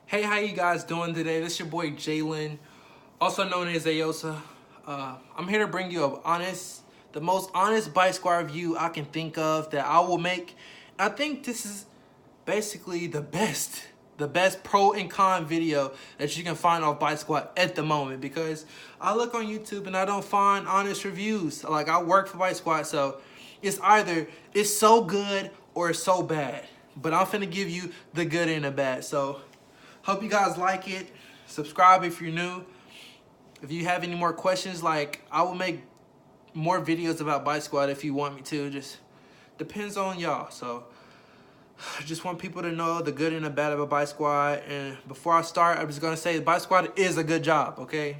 Hey, how you guys doing today? This is your boy Jalen, also known as Ayosa. I'm here to bring you the most honest Bike Squad review I can think of that I will make. I think this is basically the best pro and con video that you can find off Bike Squad at the moment, because I look on YouTube and I don't find honest reviews. Like, I work for Bike Squad, so it's either it's so good or it's so bad. But I'm finna give you the good and the bad. So hope you guys like it. Subscribe if you're new. If you have any more questions, like, I will make more videos about Bike Squad if you want me to. Just depends on y'all. So I just want people to know the good and the bad about Bike Squad. And before I start, I'm just gonna say Bike Squad is a good job, okay?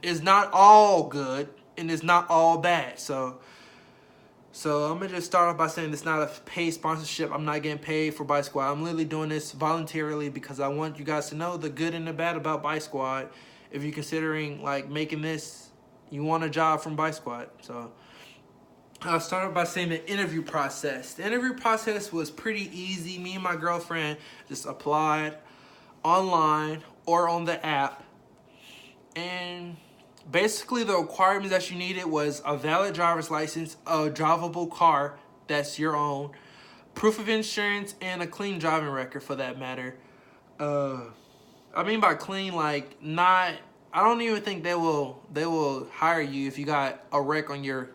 It's not all good and it's not all bad. So I'm gonna just start off by saying it's not a paid sponsorship. I'm not getting paid for Bike Squad. I'm literally doing this voluntarily because I want you guys to know the good and the bad about Bike Squad. If you're considering like making this, you want a job from Bike Squad. So I'll start off by saying the interview process. The interview process was pretty easy. Me and my girlfriend just applied online or on the app, and basically the requirements that you needed was a valid driver's license, a drivable car that's your own, proof of insurance, and a clean driving record for that matter. I mean by clean, like, not, I don't even think they will hire you if you got a wreck on your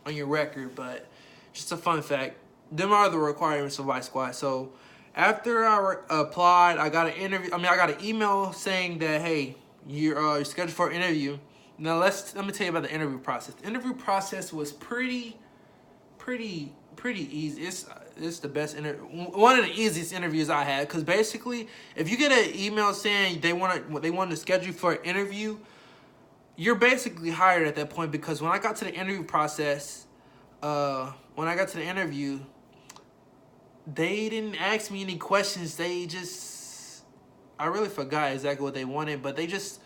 record, but just a fun fact. Them are the requirements of Bike Squad. So after I applied, I got an email saying that, hey, you're scheduled for an interview. Now let me tell you about the interview process. The interview process was pretty easy. It's the best one of the easiest interviews I had, because basically, if you get an email saying they want to schedule you for an interview, you're basically hired at that point. Because when I got to the interview process, they didn't ask me any questions. I really forgot exactly what they wanted, but they just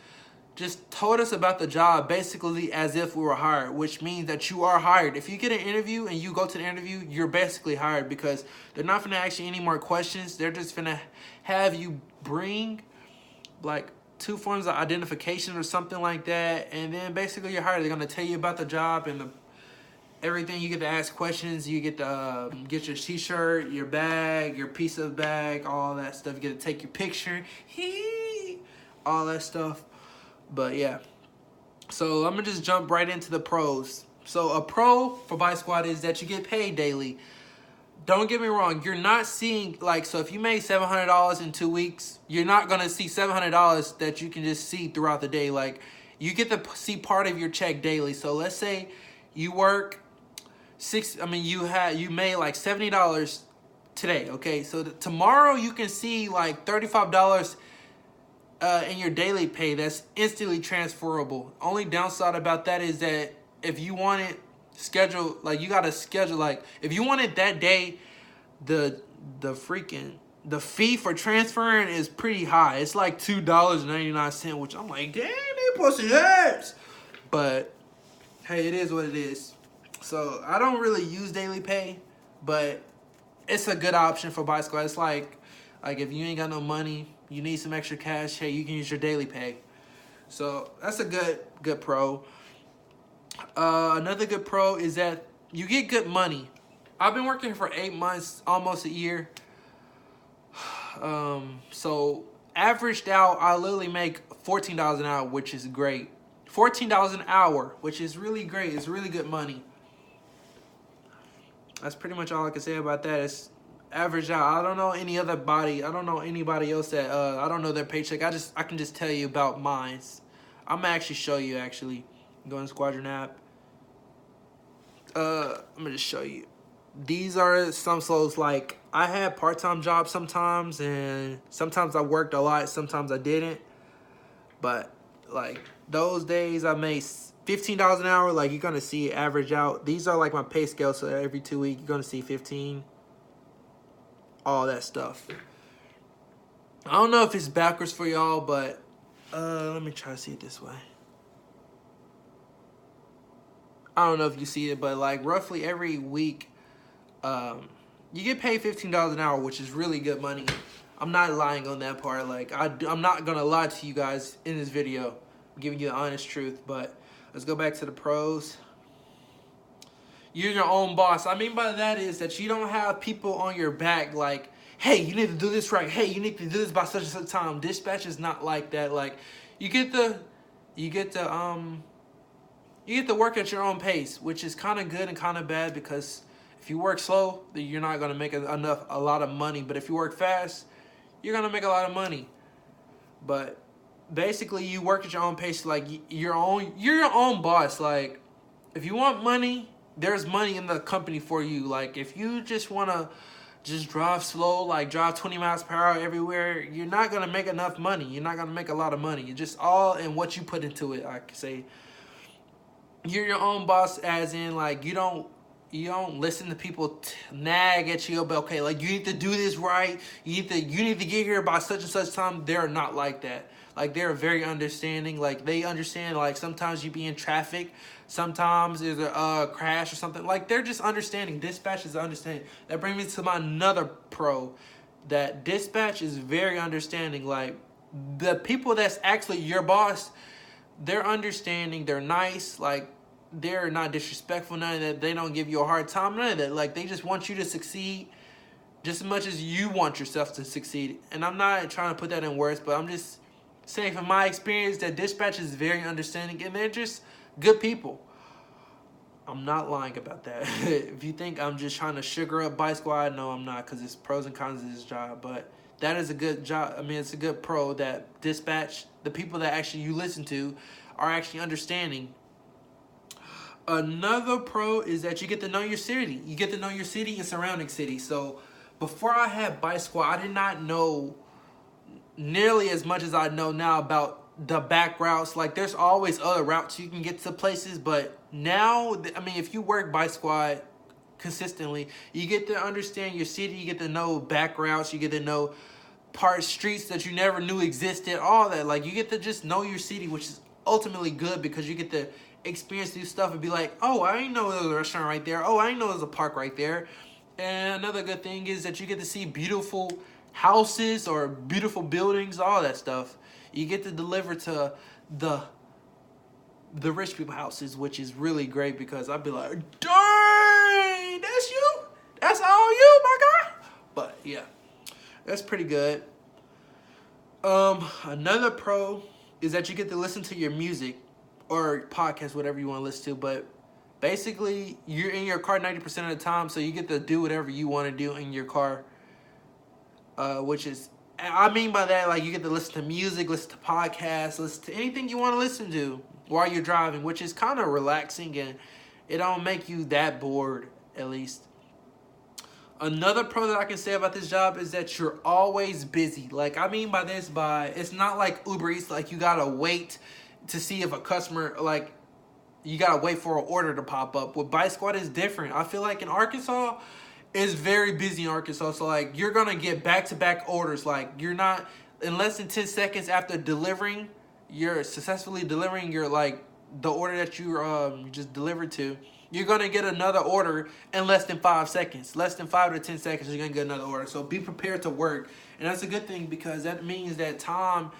told us about the job basically as if we were hired, which means that you are hired. If you get an interview and you go to the interview, you're basically hired, because they're not going to ask you any more questions. They're just going to have you bring like 2 forms of identification or something like that, and then basically you're hired. They're going to tell you about the job and everything. You get to ask questions. You get to get your t-shirt, your bag, your piece of bag, all that stuff. You get to take your picture, all that stuff. But yeah, so I'm gonna just jump right into the pros. So a pro for Bike Squad is that you get paid daily. Don't get me wrong, you're not seeing, like, so if you made $700 in 2 weeks, you're not gonna see $700 that you can just see throughout the day. Like, you get to see part of your check daily. So let's say you work you made like $70 today, okay? So tomorrow you can see like $35 in your daily pay that's instantly transferable. Only downside about that is that if you want it scheduled, like, you gotta schedule, like, if you want it that day, the fee for transferring is pretty high. It's like $2.99, which I'm like, damn, they pussy hurts. But hey, it is what it is. So I don't really use daily pay, but it's a good option for Bike Squad. It's like if you ain't got no money, you need some extra cash, hey, you can use your daily pay. So that's a good pro. Another good pro is that you get good money. I've been working for 8 months, almost a year. So averaged out, I literally make $14 an hour, which is great. $14 an hour, which is really great. It's really good money. That's pretty much all I can say about that. It's average out. I don't know anybody else that I don't know their paycheck. I can just tell you about mine. I'm gonna actually show you. Go in Squadron app. I'm gonna just show you. These are some slows. Like, I had part-time jobs sometimes, and sometimes I worked a lot, sometimes I didn't. But like those days I made $15 an hour. Like, you're gonna see it average out. These are like my pay scale, so every 2 weeks you're gonna see 15. All that stuff. I don't know if it's backwards for y'all, but let me try to see it this way. I don't know if you see it, but like roughly every week, you get paid $15 an hour, which is really good money. I'm not lying on that part. Like, I'm not gonna lie to you guys in this video. I'm giving you the honest truth. But let's go back to the pros. You're your own boss. I mean by that is that you don't have people on your back like, hey, you need to do this right. Hey, you need to do this by such and such time. Dispatch is not like that. Like, you get to work at your own pace, which is kind of good and kind of bad, because if you work slow, then you're not gonna make a lot of money. But if you work fast, you're gonna make a lot of money. But basically, you work at your own pace. Like, you're your own boss. Like, if you want money, there's money in the company for you. Like, if you just want to just drive slow, like drive 20 miles per hour everywhere, you're not going to make enough money. You're not going to make a lot of money. It's just all in what you put into it, I could say. You're your own boss, as in, like, you don't listen to people nag at you about, okay, like, you need to do this right. You need to get here by such and such time. They're not like that. Like, they're very understanding. Like, they understand, like, sometimes you be in traffic. Sometimes there's a crash or something. Like, they're just understanding. Dispatch is understanding. That brings me to my another pro. That dispatch is very understanding. Like, the people that's actually your boss, they're understanding. They're nice. Like, they're not disrespectful. None of that. They don't give you a hard time. None of that. Like, they just want you to succeed just as much as you want yourself to succeed. And I'm not trying to put that in words, but I'm just saying from my experience that dispatch is very understanding, and they're just good people. I'm not lying about that. If you think I'm just trying to sugar up Bike Squad, no, I'm not, because it's pros and cons of this job. But that is a good job. I mean, it's a good pro that dispatch, the people that actually you listen to, are actually understanding. Another pro is that you get to know your city. You get to know your city and surrounding cities. So before I had Bike Squad, I did not know nearly as much as I know now about the back routes. Like, there's always other routes you can get to places, but now, I mean, if you work Bike Squad consistently, you get to understand your city, you get to know back routes, you get to know streets that you never knew existed, all that. Like, you get to just know your city, which is ultimately good, because you get to experience new stuff and be like, oh, I didn't know there was a restaurant right there. Oh, I didn't know there was a park right there. And another good thing is that you get to see beautiful houses or beautiful buildings, all that stuff. You get to deliver to the rich people houses, which is really great, because I'd be like, dang, that's you? That's all you, my guy? But yeah, that's pretty good. Another pro is that you get to listen to your music or podcast, whatever you want to listen to, but basically you're in your car 90% of the time, so you get to do whatever you want to do in your car, which is, I mean by that, like, you get to listen to music, listen to podcasts, listen to anything you want to listen to while you're driving, which is kind of relaxing, and it don't make you that bored, at least. Another pro that I can say about this job is that you're always busy. Like, I mean by this, it's not like Uber Eats, like you gotta wait to see if a customer, like, you gotta wait for an order to pop up. With Bike Squad is different. I feel like in Arkansas, it's very busy in Arkansas. So, like, you're gonna get back-to-back orders. Like, you're not, in less than 10 seconds after delivering, you're successfully delivering your, like, the order that you just delivered to, you're gonna get another order in less than 5 seconds. Less than 5 to 10 seconds, you're gonna get another order. So be prepared to work. And that's a good thing, because that means that time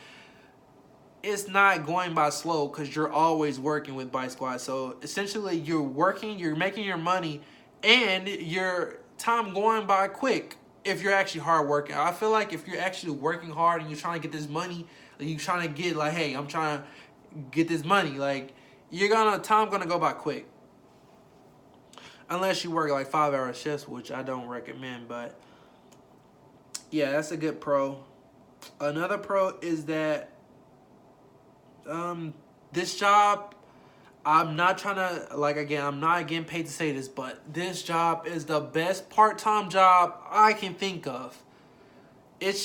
is not going by slow, because you're always working with Bike Squad. So essentially, you're working, you're making your money, and your time going by quick if you're actually hard working. I feel like if you're actually working hard and you're trying to get this money, like, you're trying to get, like, hey, I'm trying to get this money, like, time gonna go by quick. Unless you work like 5-hour shifts, which I don't recommend, but yeah, that's a good pro. Another pro is that this job, I'm not trying to, like, again, I'm not getting paid to say this, but this job is the best part-time job I can think of. It's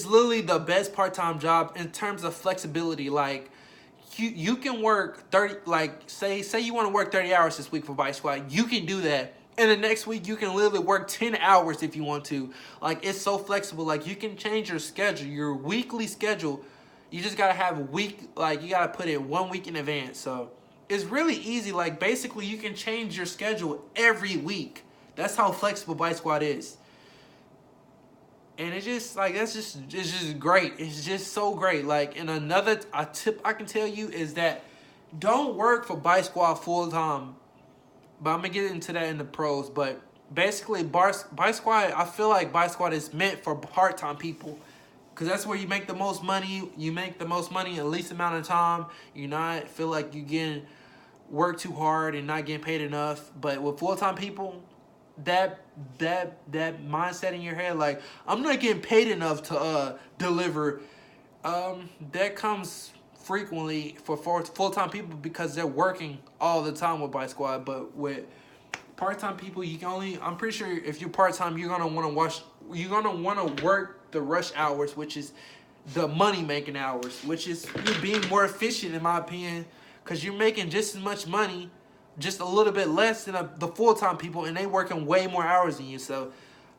literally the best part-time job in terms of flexibility. Like, you can work 30, like, say you want to work 30 hours this week for Bike Squad, you can do that. And the next week, you can literally work 10 hours if you want to. Like, it's so flexible. Like, you can change your schedule, your weekly schedule. You just got to have you got to put it 1 week in advance. So it's really easy. Like, basically, you can change your schedule every week. That's how flexible Bike Squad is. And it's just like it's just great. It's just so great. Like, and another a tip I can tell you is that don't work for Bike Squad full time. But I'm gonna get into that in the pros. But basically, Bike Squad, I feel like Bike Squad is meant for part time people, cause that's where you make the most money. You make the most money in the least amount of time. You not feel like you getting work too hard and not getting paid enough. But with full time people, that mindset in your head, like, I'm not getting paid enough to deliver, that comes frequently for full-time people because they're working all the time with Bike Squad. But with part-time people, you can only, I'm pretty sure if you're part-time, you're gonna want to work the rush hours, which is the money making hours, which is you being more efficient in my opinion, because you're making just as much money, just a little bit less than the full-time people, and they working way more hours than you. So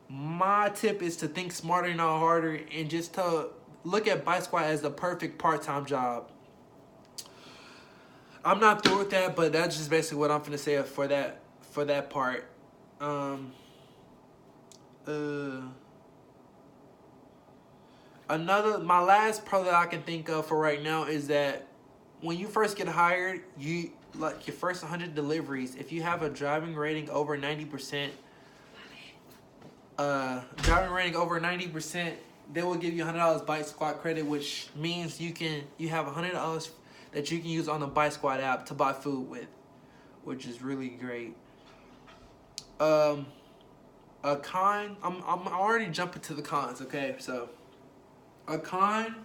my tip is to think smarter and not harder, and just to look at Bike Squad as the perfect part-time job. I'm not through with that, but that's just basically what I'm finna say for that part. My last pro that I can think of for right now is that when you first get hired, you like your first 100 deliveries. If you have a driving rating over 90%, they will give you $100 Bike Squad credit, which means you have $100 that you can use on the Bike Squad app to buy food with, which is really great. A con, I'm already jumping to the cons. Okay, so a con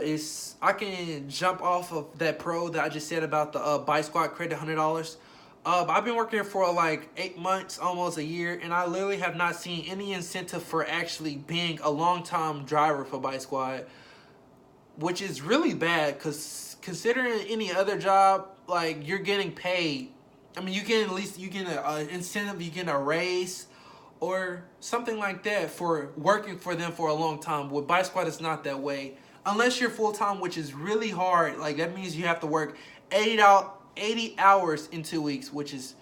is I can jump off of that pro that I just said about the Bike Squad credit, $100. I've been working here for like 8 months, almost a year, and I literally have not seen any incentive for actually being a long-time driver for Bike Squad, which is really bad because considering any other job, like, you're getting paid. I mean, you get an incentive, you get a raise or something like that for working for them for a long time. With Bike Squad, it's not that way. Unless you're full-time, which is really hard. Like, that means you have to work 80 hours in 2 weeks, which is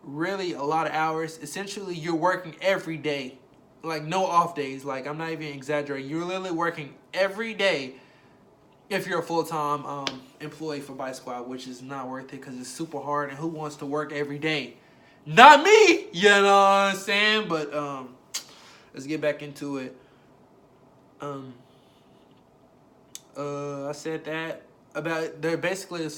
really a lot of hours. Essentially, you're working every day. Like, no off days. Like, I'm not even exaggerating. You're literally working every day if you're a full-time employee for Bike Squad, which is not worth it because it's super hard. And who wants to work every day? Not me! You know what I'm saying? But let's get back into it. I said that about they're basically to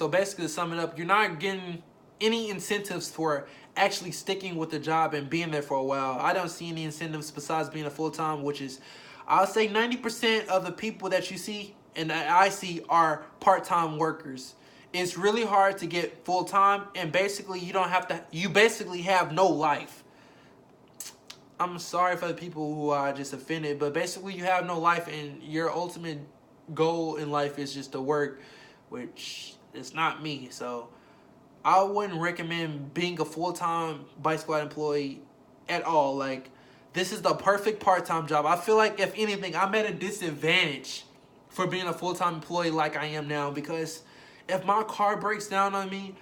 sum it up, you're not getting any incentives for actually sticking with the job and being there for a while. I don't see any incentives besides being a full-time, which is, I'll say 90% of the people that you see and that I see are part-time workers. It's really hard to get full-time, and basically you basically have no life. I'm sorry for the people who are just offended, but basically you have no life, and your ultimate goal in life is just to work, which is not me. So I wouldn't recommend being a full-time Bike Squad employee at all. Like, this is the perfect part-time job. I feel like, if anything, I'm at a disadvantage for being a full-time employee like I am now, because if my car breaks down on me,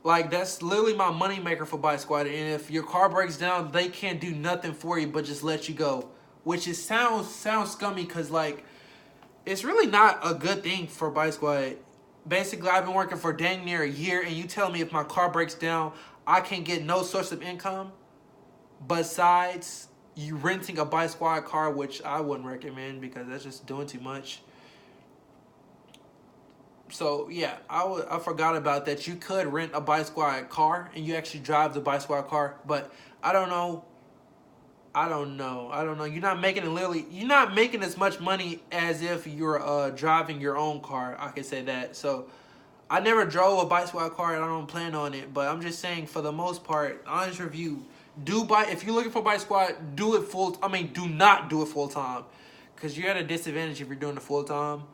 like, that's literally my money maker for Bike Squad. And if your car breaks down, they can't do nothing for you but just let you go, which is sounds scummy, because, like, it's really not a good thing for Bike Squad. Basically, I've been working for dang near a year, and you tell me if my car breaks down, I can't get no source of income besides you renting a Bike Squad car, which I wouldn't recommend because that's just doing too much. So yeah, I forgot about that. You could rent a Bike Squad car and you actually drive the Bike Squad car, but I don't know. You're not making as much money as if you're driving your own car. I can say that. So I never drove a Bike Squad car and I don't plan on it, but I'm just saying, for the most part, honest review, if you're looking for Bike Squad, do not do it full time, because you're at a disadvantage if you're doing it full time.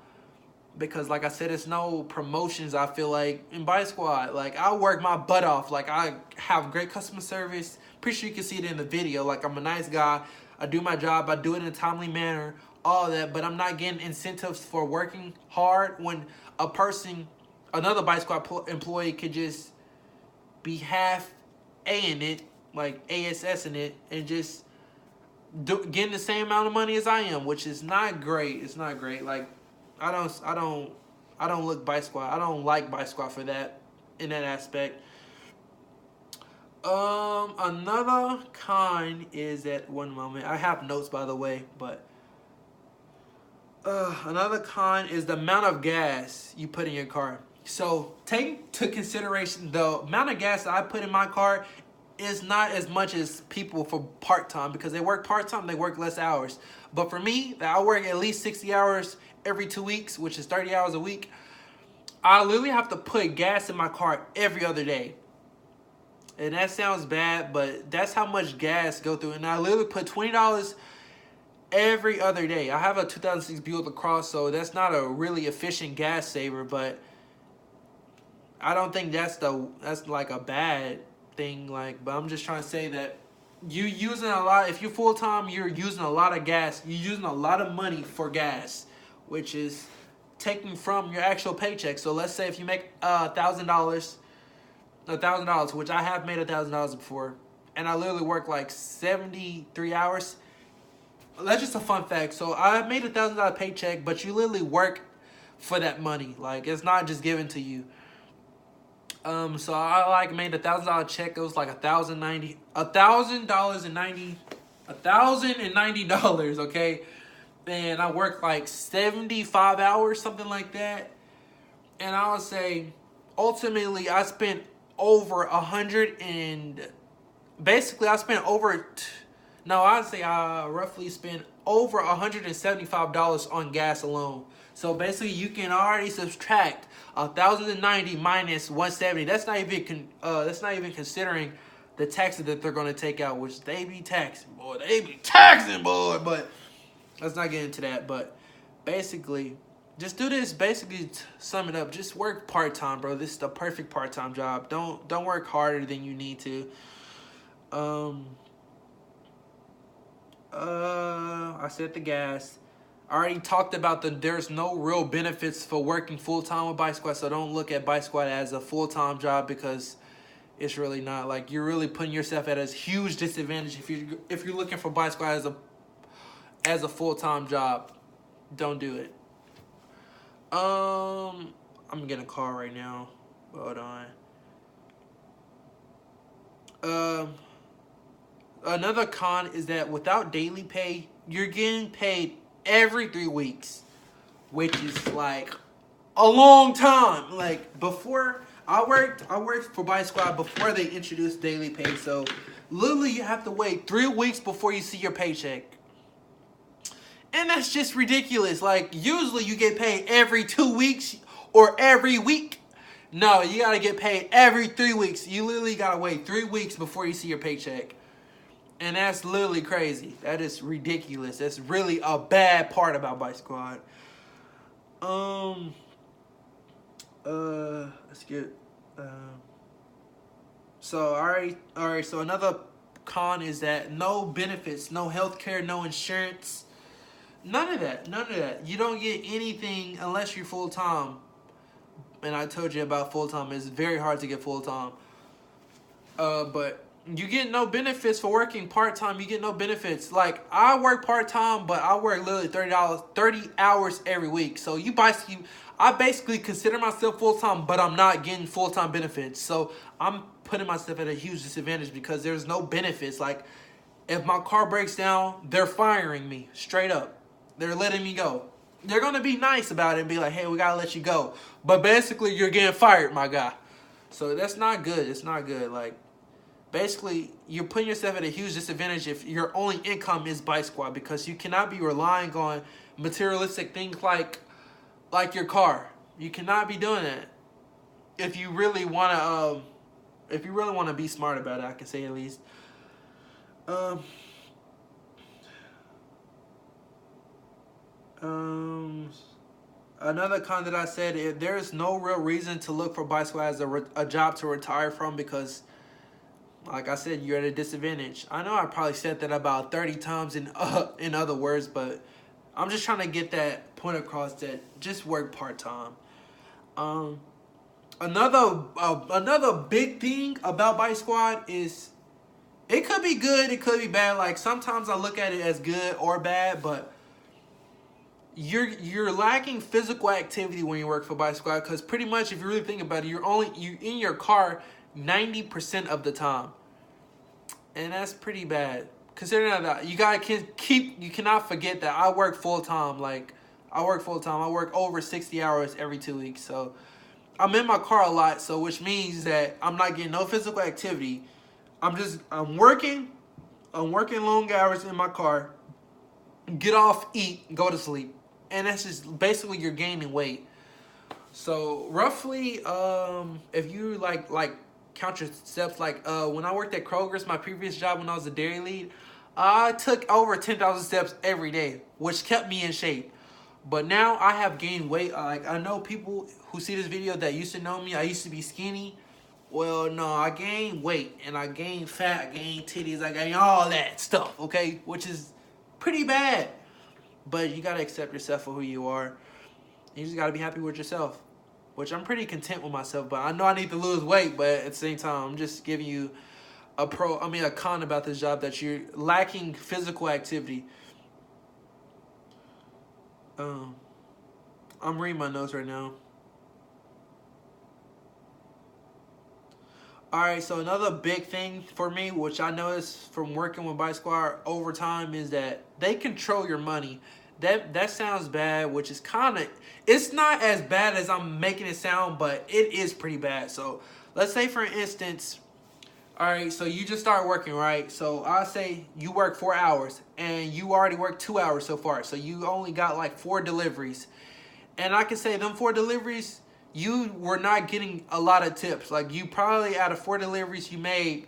Because, like I said, it's no promotions, I feel like, in Bike Squad. Like, I work my butt off. Like, I have great customer service. Pretty sure you can see it in the video. Like, I'm a nice guy. I do my job. I do it in a timely manner. All that. But I'm not getting incentives for working hard when another Bike Squad employee could just be half A in it, like ASS in it, and just getting the same amount of money as I am, which is not great. It's not great. Like, I don't look Bike Squad. I don't like Bike Squad for that, in that aspect. Another con is that, one moment, I have notes by the way, but another con is the amount of gas you put in your car. So take to consideration the amount of gas that I put in my car is not as much as people for part-time, because they work part-time, they work less hours. But for me, that I work at least 60 hours every 2 weeks, which is 30 hours a week, I literally have to put gas in my car every other day. And that sounds bad, but that's how much gas go through. And I literally put $20 every other day. I have a 2006 Buick LaCrosse, so that's not a really efficient gas saver, but I don't think that's like a bad thing. Like, but I'm just trying to say that you using a lot. If you're full time, you're using a lot of gas. You're using a lot of money for gas, which is taken from your actual paycheck. So let's say if you make $1,000, which I have made $1,000 before, and I literally work like 73 hours. That's just a fun fact. So I made $1,000 paycheck, but you literally work for that money. Like, it's not just given to you. So I like made $1,000 check. It was like $1,090. Okay, and I worked like 75 hours, something like that. And I would say, ultimately, I spent over I roughly spent over $175 on gas alone. So basically, you can already subtract 1,090 minus 170. That's not even considering the taxes that they're gonna take out, which they be taxing, boy. They be taxing, boy. But let's not get into that. But basically, just do this. Basically, to sum it up, just work part-time, bro. This is the perfect part-time job. Don't work harder than you need to. I said the gas. I already talked about there's no real benefits for working full-time with Bike Squad, so don't look at Bike Squad as a full-time job, because it's really not. Like, you're really putting yourself at a huge disadvantage if you're looking for Bike Squad as a full-time job. Don't do it. I'm getting a call right now. Hold on. Another con is that without daily pay, you're getting paid every 3 weeks, which is like a long time. Like, before I worked for Bike Squad before they introduced daily pay. So literally you have to wait 3 weeks before you see your paycheck. And that's just ridiculous. Like, usually you get paid every 2 weeks or every week. No, you gotta get paid every 3 weeks. You literally gotta wait 3 weeks before you see your paycheck. And that's literally crazy. That is ridiculous. That's really a bad part about Bike Squad. Let's get. So alright. So another con is that no benefits, no healthcare, no insurance, none of that. You don't get anything unless you're full time. And I told you about full time. It's very hard to get full time. But you get no benefits for working part-time. You get no benefits. Like, I work part-time, but I work literally 30 hours every week. So I basically consider myself full-time, but I'm not getting full-time benefits. So I'm putting myself at a huge disadvantage because there's no benefits. Like, if my car breaks down, they're firing me straight up. They're letting me go. They're going to be nice about it and be like, hey, we got to let you go. But basically, you're getting fired, my guy. So that's not good. It's not good. Like, basically, you're putting yourself at a huge disadvantage if your only income is Bike Squad, because you cannot be relying on materialistic things like your car. You cannot be doing that if you really want to be smart about it. I can say, at least. Another con that I said, there is no real reason to look for Bike Squad as a job to retire from, because, like I said, you're at a disadvantage. I know I probably said that about 30 times in other words, but I'm just trying to get that point across, that just work part-time. Another big thing about Bike Squad is It could be good, it could be bad. Like sometimes I look at it as good or bad, but you're lacking physical activity when you work for Bike Squad, because pretty much if you really think about it, you in your car 90% of the time, and that's pretty bad. Considering that you cannot forget that I work full time. Like I work full time. I work over 60 hours every 2 weeks, so I'm in my car a lot. So which means that I'm not getting no physical activity. I'm working long hours in my car, get off, eat, go to sleep. And that's just basically you're gaining weight. So roughly, if you like count your steps, like when I worked at Kroger's, my previous job when I was a dairy lead, I took over 10,000 steps every day, which kept me in shape. But now I have gained weight. Like I know people who see this video that used to know me. I used to be skinny. Well, no, I gained weight and I gained fat, I gained titties, I gained all that stuff, okay? Which is pretty bad. But you gotta accept yourself for who you are. You just gotta be happy with yourself. Which I'm pretty content with myself, but I know I need to lose weight, but at the same time, I'm just giving you a con about this job, that you're lacking physical activity. I'm reading my notes right now. Alright, so another big thing for me, which I noticed from working with Bike Squad over time, is that they control your money. That sounds bad, which is kind of, it's not as bad as I'm making it sound, but it is pretty bad. So let's say for instance, alright, so you just start working, right? So I'll say you work 4 hours and you already worked 2 hours so far. So you only got like 4 deliveries. And I can say them 4 deliveries, you were not getting a lot of tips. Like you probably, out of 4 deliveries, you made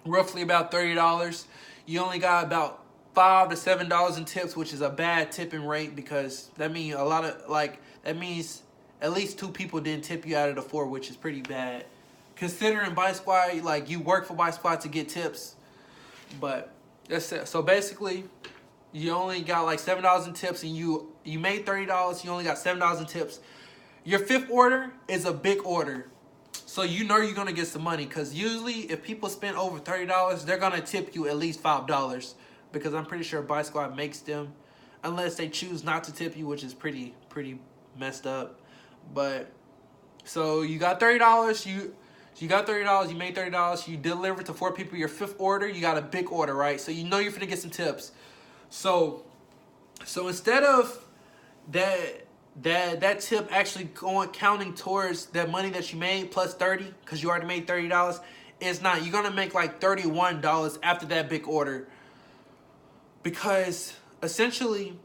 roughly about $30. You only got about $5 to $7 in tips, which is a bad tipping rate, because that means that means at least 2 people didn't tip you out of the 4, which is pretty bad. Considering Bike Squad, like you work for Bike Squad to get tips. But that's it. So basically, you only got like $7 in tips, and you made $30. You only got $7 in tips. Your 5th order is a big order, so you know you're gonna get some money, because usually if people spend over $30, they're gonna tip you at least $5, because I'm pretty sure Bike Squad makes them, unless they choose not to tip you, which is pretty messed up. But so you got $30. You got $30. You made $30. You delivered to 4 people. Your 5th order, you got a big order, right? So you know you're finna get some tips. So instead of that tip actually counting towards that money that you made plus 30, because you already made $30, it's not. You're gonna make like $31 after that big order, because essentially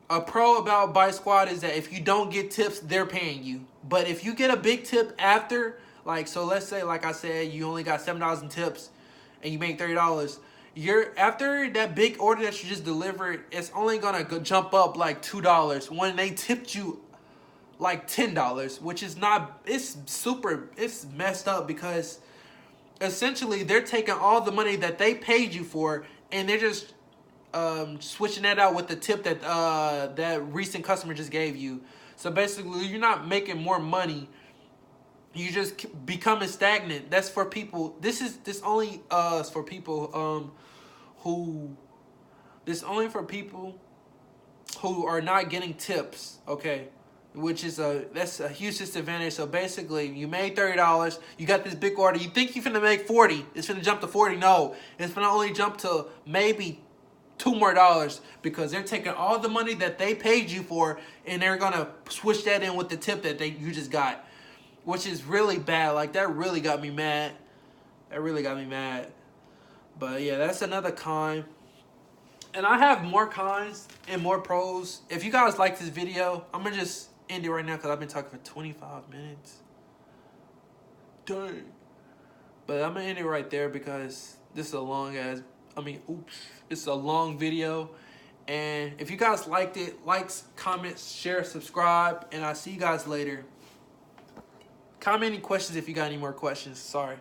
a pro about Bike Squad is that if you don't get tips, they're paying you. But if you get a big tip after, like, so let's say, like I said, you only got $7 in tips and you make $30, after that big order that you just delivered, it's only gonna jump up like $2 when they tipped you like $10, which is not, it's messed up, because essentially they're taking all the money that they paid you for and they're just switching that out with the tip that that recent customer just gave you. So basically you're not making more money, you just becoming stagnant. That's for people, this only is for people who are not getting tips, okay? Which is that's a huge disadvantage. So basically, you made $30, you got this big order, you think you're finna make 40, it's finna jump to 40. No, it's finna only jump to maybe $2 more, because they're taking all the money that they paid you for and they're gonna switch that in with the tip that you just got, which is really bad. Like that really got me mad. But yeah, that's another con. And I have more cons and more pros. If you guys like this video, I'm gonna just end it right now, because I've been talking for 25 minutes. Dang. But I'm gonna end it right there, because this is a long it's a long video. And if you guys liked it, likes, comments, share, subscribe, and I'll see you guys later. Comment any questions if you got any more questions. Sorry.